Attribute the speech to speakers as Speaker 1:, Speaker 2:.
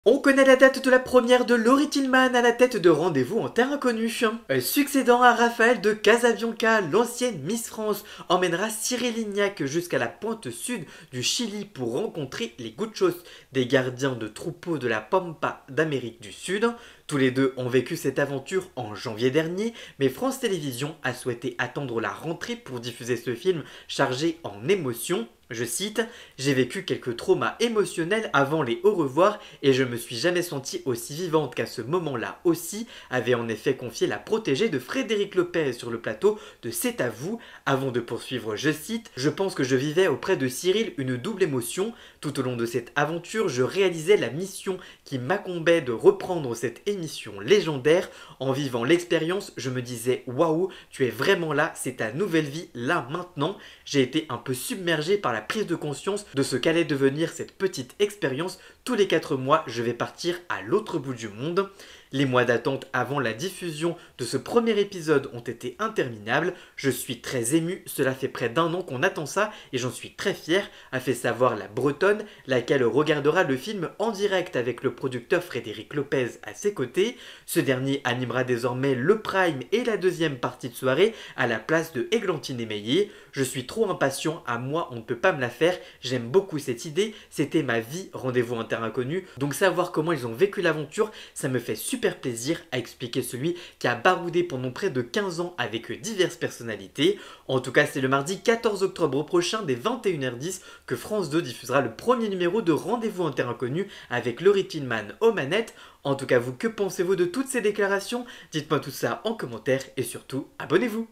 Speaker 1: On connaît la date de la première de Laurie Tillman à la tête de Rendez-vous en Terre Inconnue. Succédant à Raphaël de Casabianca, l'ancienne Miss France emmènera Cyril Lignac jusqu'à la pointe sud du Chili pour rencontrer les Gauchos, des gardiens de troupeaux de la Pampa d'Amérique du Sud. Tous les deux ont vécu cette aventure en janvier dernier, mais France Télévisions a souhaité attendre la rentrée pour diffuser ce film chargé en émotions. Je cite, « J'ai vécu quelques traumas émotionnels avant les au revoir et je me suis jamais sentie aussi vivante qu'à ce moment-là aussi », avait en effet confié la protégée de Frédéric Lopez sur le plateau de C'est à vous. Avant de poursuivre, je cite, « Je pense que je vivais auprès de Cyril une double émotion. Tout au long de cette aventure, je réalisais la mission qui m'incombait de reprendre cette émission légendaire. En vivant l'expérience, je me disais, waouh, tu es vraiment là, c'est ta nouvelle vie, là, maintenant. J'ai été un peu submergé par la prise de conscience de ce qu'allait devenir cette petite expérience. Tous les 4 mois, je vais partir à l'autre bout du monde. » Les mois d'attente avant la diffusion de ce premier épisode ont été interminables. Je suis très ému, cela fait près d'1 an qu'on attend ça et j'en suis très fier, a fait savoir la Bretonne, laquelle regardera le film en direct avec le producteur Frédéric Lopez à ses côtés. Ce dernier animera désormais le prime et la deuxième partie de soirée à la place de Églantine Émeillé. Je suis trop impatient, à moi on ne peut pas me la faire, j'aime beaucoup cette idée, c'était ma vie, Rendez-vous en Terre Inconnue, donc savoir comment ils ont vécu l'aventure, ça me fait super plaisir, a expliqué celui qui a baroudé pendant près de 15 ans avec diverses personnalités. En tout cas, c'est le mardi 14 octobre prochain dès 21h10 que France 2 diffusera le premier numéro de Rendez-vous en Terre Inconnue avec Laurie Tillman aux manettes. En tout cas, vous, que pensez-vous de toutes ces déclarations? Dites-moi tout ça en commentaire et surtout, abonnez-vous!